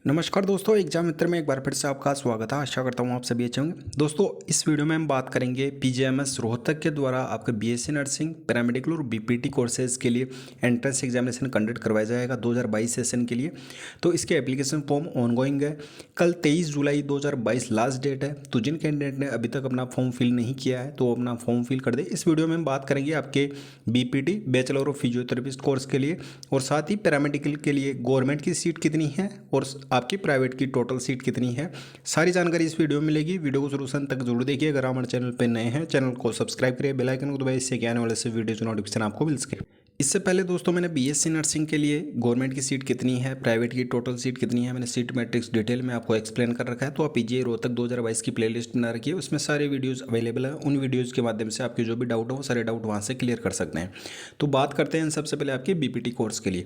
नमस्कार दोस्तों, एग्जाम मित्र में एक बार फिर से आपका स्वागत है। आशा करता हूँ आप सभी अच्छे होंगे। दोस्तों, इस वीडियो में हम बात करेंगे पीजीएमएस रोहतक के द्वारा आपके बीएससी नर्सिंग, पैरामेडिकल और बीपीटी कोर्सेज के लिए एंट्रेंस एग्जामिनेशन कंडक्ट करवाया जाएगा 2022 सेशन के लिए। तो इसके एप्लीकेशन फॉर्म ऑनगोइंग है। कल 23 जुलाई 2022 लास्ट डेट है। तो जिन कैंडिडेट ने अभी तक अपना फॉर्म फिल नहीं किया है तो अपना फॉर्म फिल कर दे। इस वीडियो में हम बात करेंगे आपके BPT bachelor of physiotherapist course के लिए और साथ ही पैरामेडिकल के लिए गवर्नमेंट की सीट कितनी है और आपकी प्राइवेट की टोटल सीट कितनी है। सारी जानकारी इस वीडियो में मिलेगी। वीडियो को शुरू से अंत तक जरूर देखिए। अगर हमारे चैनल पर नए हैं, चैनल को सब्सक्राइब करिए, बेल आइकन को दबाइए, इससे क्या आने वाले से वीडियो की नोटिफिकेशन आपको मिल सके। इससे पहले दोस्तों, मैंने बीएससी नर्सिंग के लिए गवर्नमेंट की सीट कितनी है, प्राइवेट की टोटल सीट कितनी है, मैंने सीट मैट्रिक्स डिटेल में आपको एक्सप्लेन कर रखा है। तो आप पीजीआई रोहतक 2022 की प्लेलिस्ट बना रखी है, उसमें सारे वीडियोस अवेलेबल है। उन वीडियोस के माध्यम से आपके जो भी डाउट हो वो सारे डाउट वहाँ से क्लियर कर सकते हैं। तो बात करते हैं सबसे पहले आपके बीपीटी कोर्स के लिए।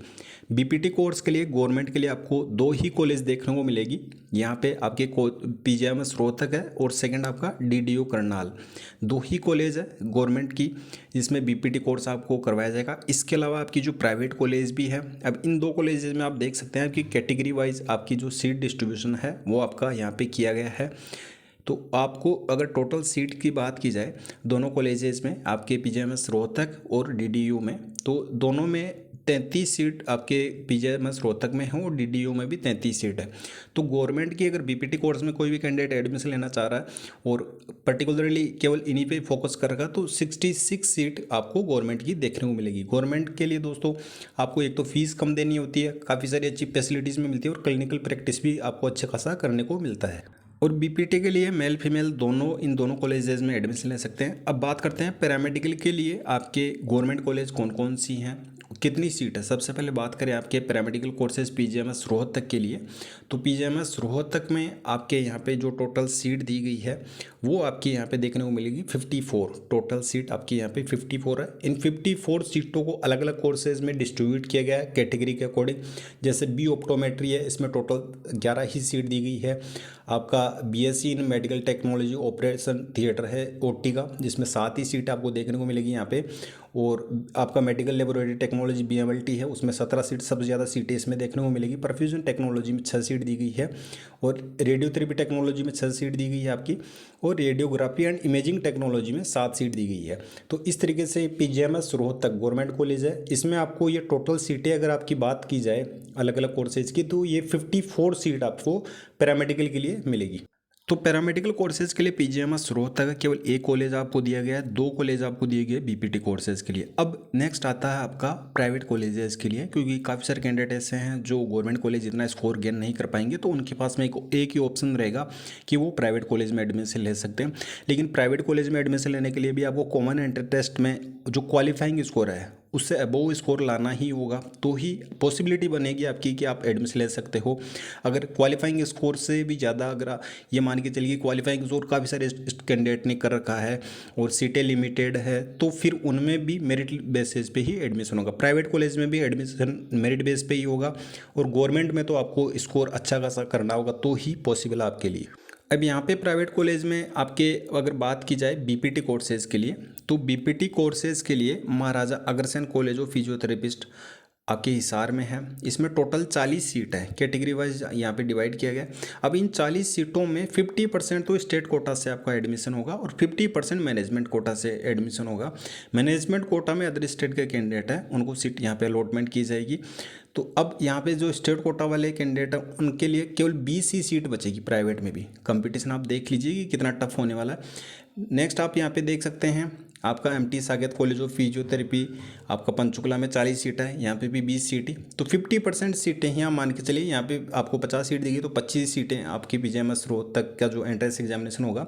बीपीटी कोर्स के लिए गवर्नमेंट के लिए आपको दो ही कॉलेज देखने को मिलेगी। यहाँ पे आपके पीजीएमएस रोहतक है और सेकंड आपका डीडीयू करनाल। दो ही कॉलेज है गवर्नमेंट की जिसमें बीपीटी कोर्स आपको करवाया जाएगा। इसके अलावा आपकी जो प्राइवेट कॉलेज भी है। अब इन दो कॉलेजेस में आप देख सकते हैं कि कैटेगरी वाइज आपकी जो सीट डिस्ट्रीब्यूशन है वो आपका यहाँ पे किया गया है। तो आपको अगर टोटल सीट की बात की जाए दोनों कॉलेजेस में, आपके पीजीएमएस रोहतक और डीडीयू में, तो दोनों में 33 सीट आपके पीजीएमएस रोहतक में है और डीडीयू में भी 33 सीट है। तो गवर्नमेंट की अगर बीपीटी कोर्स में कोई भी कैंडिडेट एडमिशन लेना चाह रहा है और पर्टिकुलरली केवल इन्हीं पे फोकस करेगा तो 66 सीट आपको गवर्नमेंट की देखने को मिलेगी। गवर्नमेंट के लिए दोस्तों आपको एक तो फीस कम देनी होती है, काफ़ी सारी अच्छी फैसिलिटीज़ में मिलती है और क्लिनिकल प्रैक्टिस भी आपको अच्छा खासा करने को मिलता है। और बीपीटी के लिए मेल फीमेल दोनों इन दोनों कॉलेजेस में एडमिशन ले सकते हैं। अब बात करते हैं पैरामेडिकल के लिए आपके गवर्नमेंट कॉलेज कौन कौन सी हैं, कितनी सीट है। सबसे पहले बात करें आपके पैरामेडिकल कोर्सेज पीजीएमएस रोहतक के लिए, तो पीजीएमएस रोहतक में आपके यहाँ पे जो टोटल सीट दी गई है वो आपके यहाँ पे देखने को मिलेगी 54। टोटल सीट आपकी यहाँ पे 54 है। इन 54 सीटों को अलग अलग कोर्सेज में डिस्ट्रीब्यूट किया गया है कैटेगरी के अकॉर्डिंग। जैसे बी ऑप्टोमेट्री है, इसमें टोटल 11 ही सीट दी गई है। आपका BSc in medical technology operation theatre है ओटी का, जिसमें 7 ही सीट आपको देखने को मिलेगी यहाँ पे। और आपका मेडिकल लेबोरेटरी टेक्नोलॉजी बीएमएलटी है, उसमें 17 सीट, सबसे ज़्यादा सीटें इसमें देखने को मिलेगी। परफ्यूजन टेक्नोलॉजी में 6 सीट दी गई है और रेडियोथेरेपी टेक्नोलॉजी में 6 सीट दी गई है आपकी, और रेडियोग्राफी एंड इमेजिंग टेक्नोलॉजी में 7 सीट दी गई है। तो इस तरीके से पीजीएमएस रोहतक गवर्नमेंट कॉलेज है। इसमें आपको ये टोटल सीटें अगर आपकी बात की जाए अलग अलग कोर्सेज की, तो ये 54 सीट आपको पैरामेडिकल के लिए मिलेगी। तो पैरामेडिकल कोर्सेज के लिए पीजीएमएस रोहतक का केवल एक कॉलेज आपको दिया गया है, 2 कॉलेज आपको दिए गए बीपीटी कोर्सेज के लिए। अब नेक्स्ट आता है आपका प्राइवेट कॉलेजेस के लिए, क्योंकि काफ़ी सारे कैंडिडेट ऐसे हैं जो गवर्नमेंट कॉलेज इतना स्कोर गेन नहीं कर पाएंगे, तो उनके पास में एक ही ऑप्शन रहेगा कि वो प्राइवेट कॉलेज में एडमिशन ले सकते हैं। लेकिन प्राइवेट कॉलेज में एडमिशन लेने के लिए भी आपको कॉमन एंट्रेंस टेस्ट में जो क्वालिफाइंग स्कोर है उससे अबोव स्कोर लाना ही होगा, तो ही पॉसिबिलिटी बनेगी आपकी कि आप एडमिशन ले सकते हो। अगर क्वालिफाइंग स्कोर से भी ज़्यादा, अगर ये मान के चलिए क्वालिफाइंग स्कोर काफ़ी सारे कैंडिडेट ने कर रखा है और सीटें लिमिटेड है, तो फिर उनमें भी मेरिट बेसिस पे ही एडमिशन होगा। प्राइवेट कॉलेज में भी एडमिशन मेरिट बेस पे ही होगा और गवर्नमेंट में तो आपको स्कोर अच्छा खासा करना होगा तो ही पॉसिबल आपके लिए। अब यहाँ पे प्राइवेट कॉलेज में आपके अगर बात की जाए बीपीटी कोर्सेज के लिए, तो बीपीटी कोर्सेज के लिए Maharaja Agrasen college of physiotherapist आपके हिसार में है। इसमें टोटल 40 सीट है, कैटेगरी वाइज यहाँ पे डिवाइड किया गया है। अब इन 40 सीटों में 50% तो स्टेट कोटा से आपका एडमिशन होगा और 50% मैनेजमेंट कोटा से एडमिशन होगा। मैनेजमेंट कोटा में अदर स्टेट के कैंडिडेट हैं उनको सीट यहाँ पे अलॉटमेंट की जाएगी। तो अब यहाँ पे जो स्टेट कोटा वाले कैंडिडेट हैं उनके लिए केवल 20 ही सीट बचेगी। प्राइवेट में भी कंपटीशन आप देख लीजिए कि कितना टफ होने वाला है। नेक्स्ट आप यहाँ पे देख सकते हैं आपका MT Saket college of physiotherapy आपका पंचकुला में 40 सीट है, यहाँ पे भी 20 सीटें, तो 50% सीटें यहाँ मान के चलिए। यहाँ पे आपको 50 सीट देगी तो 25 सीटें आपकी पीजीएमएस रोहतक का जो एंट्रेंस एग्जामिनेशन होगा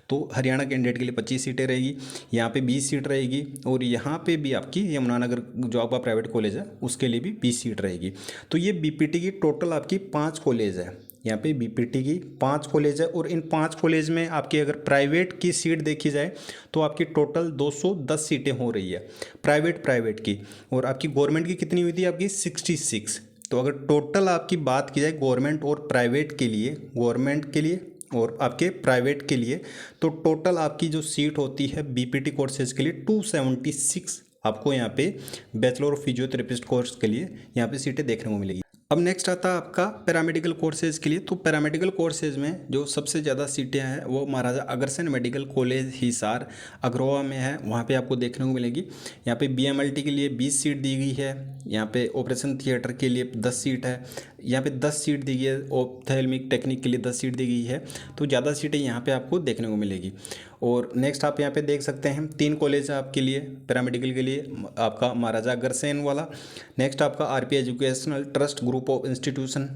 तो हरियाणा कैंडिडेट के लिए 25 सीटें रहेगी, यहाँ पे 20 सीट रहेगी, और यहाँ पे भी आपकी यमुनानगर जो आपका प्राइवेट कॉलेज है उसके लिए भी 20 सीट रहेगी। तो ये बीपीटी की टोटल आपकी 5 कॉलेज है। यहाँ पे बीपीटी की 5 कॉलेज है और इन 5 कॉलेज में आपकी अगर प्राइवेट की सीट देखी जाए तो आपकी टोटल 210 सीटें हो रही है प्राइवेट की, और आपकी गवर्नमेंट की कितनी हुई थी आपकी 66। तो अगर टोटल आपकी बात की जाए गवर्नमेंट और प्राइवेट के लिए, गवर्नमेंट के लिए और आपके प्राइवेट के लिए, तो टोटल आपकी जो सीट होती है बीपीटी कोर्सेज के लिए 276 आपको यहाँ पे बैचलर ऑफ फिजियोथेरेपिस्ट कोर्स के लिए यहाँ पे सीटें देखने को मिलेगी। अब नेक्स्ट आता है आपका पैरामेडिकल कोर्सेज़ के लिए। तो पैरामेडिकल कोर्सेज़ में जो सबसे ज़्यादा सीटें हैं वो महाराजा अग्रसेन मेडिकल कॉलेज हिसार अग्रोहा में है, वहाँ पे आपको देखने को मिलेगी। यहाँ पे बीएमएलटी के लिए 20 सीट दी गई है। यहाँ पे ऑपरेशन थिएटर के लिए 10 सीट है। यहाँ पे 10 सीट दी गई है। ऑप्थेल्मिक टेक्निक के लिए 10 सीट दी गई है। तो ज़्यादा सीटें यहाँ पे आपको देखने को मिलेगी। और नेक्स्ट आप यहाँ पे देख सकते हैं 3 कॉलेज है आपके लिए पैरामेडिकल के लिए, आपका महाराजा अग्रसेन वाला। नेक्स्ट आपका RP educational trust group of institution,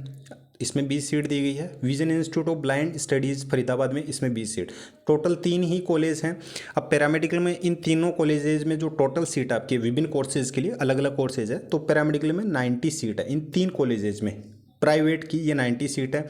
इसमें 20 सीट दी गई है। Vision institute of blind studies Faridabad में, इसमें 20 सीट। टोटल 3 ही कॉलेज हैं। अब पैरामेडिकल में इन तीनों कॉलेजेज में जो टोटल सीट आपके विभिन्न कोर्सेज के लिए अलग अलग कोर्सेज है, तो पैरामेडिकल में 90 सीट है इन 3 कॉलेजेज में। प्राइवेट की ये 90 सीट है।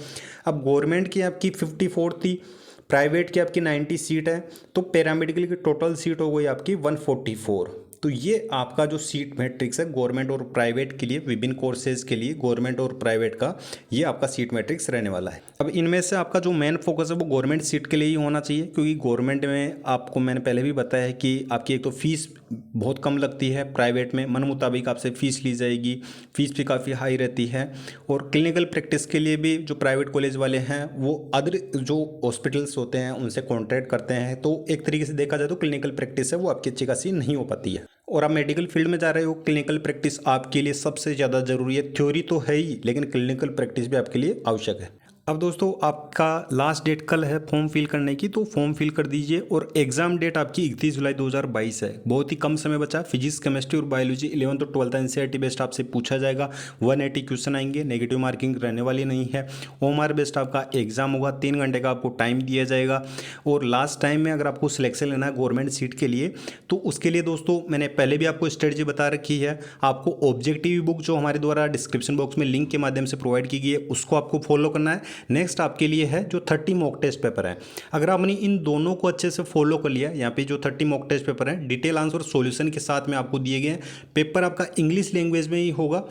अब गवर्नमेंट की आपकी 54 थी, प्राइवेट की आपकी 90 सीट है, तो पैरामेडिकल की टोटल सीट हो गई आपकी 144। तो ये आपका जो सीट मैट्रिक्स है गवर्नमेंट और प्राइवेट के लिए, विभिन्न कोर्सेज के लिए गवर्नमेंट और प्राइवेट का, ये आपका सीट मैट्रिक्स रहने वाला है। अब इनमें से आपका जो मेन फोकस है वो गवर्नमेंट सीट के लिए ही होना चाहिए, क्योंकि गवर्नमेंट में आपको मैंने पहले भी बताया है कि आपकी एक तो फीस बहुत कम लगती है, प्राइवेट में मन मुताबिक आपसे फ़ीस ली जाएगी, फ़ीस भी काफ़ी हाई रहती है। और क्लिनिकल प्रैक्टिस के लिए भी जो प्राइवेट कॉलेज वाले हैं वो अदर जो हॉस्पिटल्स होते हैं उनसे कॉन्ट्रैक्ट करते हैं, तो एक तरीके से देखा जाए तो क्लिनिकल प्रैक्टिस है वो आपकी अच्छी खासी नहीं हो पाती है। और आप मेडिकल फील्ड में जा रहे हो, क्लिनिकल प्रैक्टिस आपके लिए सबसे ज़्यादा ज़रूरी है। थ्योरी तो है ही, लेकिन क्लिनिकल प्रैक्टिस भी आपके लिए आवश्यक है। अब दोस्तों आपका लास्ट डेट कल है फॉर्म फिल करने की, तो फॉर्म फिल कर दीजिए। और एग्जाम डेट आपकी 31 जुलाई 2022 है, बहुत ही कम समय बचा। फिजिक्स, केमिस्ट्री और बायोलॉजी 11th और 12th एनसीईआरटी बेस्ड आपसे पूछा जाएगा। 180 क्वेश्चन आएंगे, नेगेटिव मार्किंग रहने वाली नहीं है। ओएमआर बेस्ड आपका एग्जाम होगा, 3 घंटे का आपको टाइम दिया जाएगा। और लास्ट टाइम में अगर आपको सिलेक्शन लेना है गवर्नमेंट सीट के लिए, तो उसके लिए दोस्तों मैंने पहले भी आपको स्ट्रेटजी बता रखी है। आपको ऑब्जेक्टिव बुक जो हमारे द्वारा डिस्क्रिप्शन बॉक्स में लिंक के माध्यम से प्रोवाइड की गई है, उसको आपको फॉलो करना है। नेक्स्ट आपके लिए है जो 30 मॉक टेस्ट पेपर है। अगर आपने इन दोनों को अच्छे से फॉलो कर लिया, यहाँ पे जो 30 मॉक टेस्ट पेपर है डिटेल आंसर सॉल्यूशन के साथ में आपको दिए गए हैं। पेपर आपका इंग्लिश लैंग्वेज में ही होगा,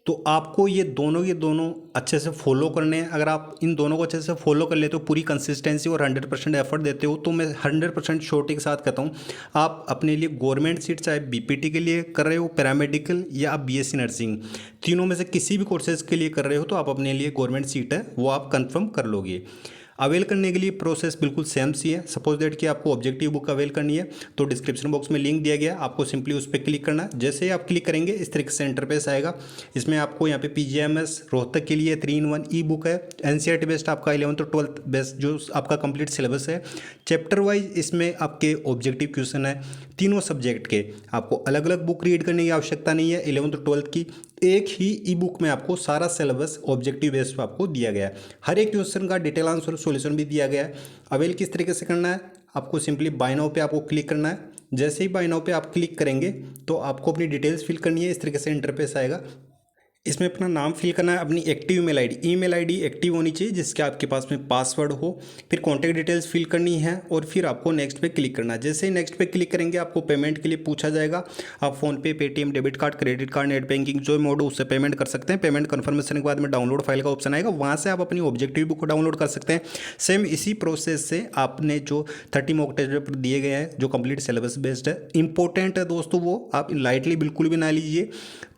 तो आपको ये दोनों अच्छे से फॉलो करने हैं। अगर आप इन दोनों को अच्छे से फॉलो कर लेते हो, पूरी कंसिस्टेंसी और 100% एफर्ट देते हो, तो मैं 100% श्योरिटी के साथ कहता हूँ आप अपने लिए गवर्नमेंट सीट, चाहे बीपीटी के लिए कर रहे हो, पैरामेडिकल या आप बीएससी नर्सिंग, तीनों में से किसी भी कोर्सेज के लिए कर रहे हो, तो आप अपने लिए गवर्नमेंट सीट है वो आप कंफर्म कर लोगे। अवेल करने के लिए प्रोसेस बिल्कुल सेम सी है। सपोज दैट कि आपको ऑब्जेक्टिव बुक अवेल करनी है, तो डिस्क्रिप्शन बॉक्स में लिंक दिया गया है, आपको सिंपली उस पर क्लिक करना है। जैसे ही आप क्लिक करेंगे इस तरीके से इंटरफेस आएगा। इसमें आपको यहाँ पे पीजीएमएस रोहतक के लिए 3-in-1 ई बुक है। एनसीईआरटी बेस्ड आपका 11th और 12th बेस्ड जो आपका कंप्लीट सिलेबस है। चैप्टर वाइज इसमें आपके ऑब्जेक्टिव क्वेश्चन है, तीनों सब्जेक्ट के। आपको अलग अलग बुक रीड करने की आवश्यकता नहीं है। 11th और 12th की एक ही ई बुक में आपको सारा सिलेबस ऑब्जेक्टिव बेस्ड आपको दिया गया है। हर एक क्वेश्चन का डिटेल आंसर सॉल्यूशन भी दिया गया है। अवेल किस तरीके से करना है, आपको सिंपली बाय नाउ पे आपको क्लिक करना है। जैसे ही बाय नाउ पे आप क्लिक करेंगे तो आपको अपनी डिटेल्स फिल करनी है। इस तरीके से इंटरफेस आएगा। इसमें अपना नाम फिल करना है, अपनी एक्टिव ईमेल आईडी एक्टिव होनी चाहिए जिसके आपके पास में पासवर्ड हो। फिर कॉन्टैक्ट डिटेल्स फिल करनी है और फिर आपको नेक्स्ट पे क्लिक करना है। जैसे ही नेक्स्ट पे क्लिक करेंगे आपको पेमेंट के लिए पूछा जाएगा। आप PhonePe, Paytm, debit card, credit card, net banking जो मोड उससे पेमेंट कर सकते हैं। पेमेंट कन्फर्मेशन के बाद में डाउनलोड फाइल का ऑप्शन आएगा, वहाँ से आप अपनी ऑब्जेक्टिव बुक को डाउनलोड कर सकते हैं। सेम इसी प्रोसेस से आपने जो 30 मॉक टेस्ट पेपर दिए गए हैं जो कंप्लीट सिलेबस बेस्ड है, इंपॉर्टेंट है दोस्तों, वो आप लाइटली बिल्कुल भी ना लीजिए,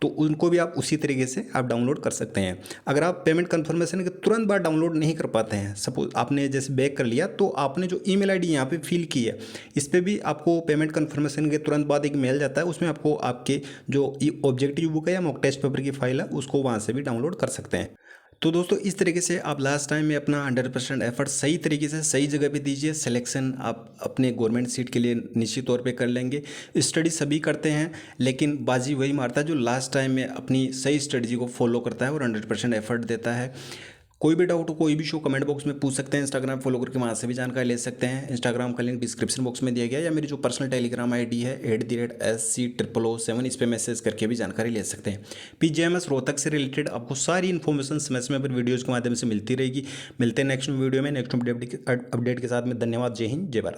तो उनको भी आप उसी तरीके से आप डाउनलोड कर सकते हैं। अगर आप पेमेंट कन्फर्मेशन के तुरंत बाद डाउनलोड नहीं कर पाते हैं, सपोज आपने जैसे बैक कर लिया, तो आपने जो ईमेल आईडी यहाँ पे फिल की है इस पर भी आपको पेमेंट कन्फर्मेशन के तुरंत बाद एक मेल जाता है, उसमें आपको आपके जो ऑब्जेक्टिव बुक है या मॉक टेस्ट पेपर की फाइल है उसको वहाँ से भी डाउनलोड कर सकते हैं। तो दोस्तों इस तरीके से आप लास्ट टाइम में अपना 100% एफर्ट सही तरीके से सही जगह पे दीजिए। सिलेक्शन आप अपने गवर्नमेंट सीट के लिए निश्चित तौर पे कर लेंगे। स्टडी सभी करते हैं, लेकिन बाजी वही मारता है जो लास्ट टाइम में अपनी सही स्ट्रेटजी को फॉलो करता है और 100% एफर्ट देता है। कोई भी डाउट हो, कोई भी शो कमेंट बॉक्स में पूछ सकते हैं। इंस्टाग्राम फॉलो करके वहाँ से भी जानकारी ले सकते हैं। इंस्टाग्राम का लिंक डिस्क्रिप्शन बॉक्स में दिया गया है, या मेरी जो पर्सनल टेलीग्राम आईडी है @SC0007, इस पर मैसेज करके भी जानकारी ले सकते हैं। पीजीएमएस रोहतक से रिलेटेड आपको सारी इन्फॉर्मेशन समय समय पर वीडियोज़ के माध्यम से मिलती रहेगी। मिलते हैं नेक्स्ट वीडियो में नेक्स्ट अपडेट के साथ में। धन्यवाद। जय हिंद, जय भारत।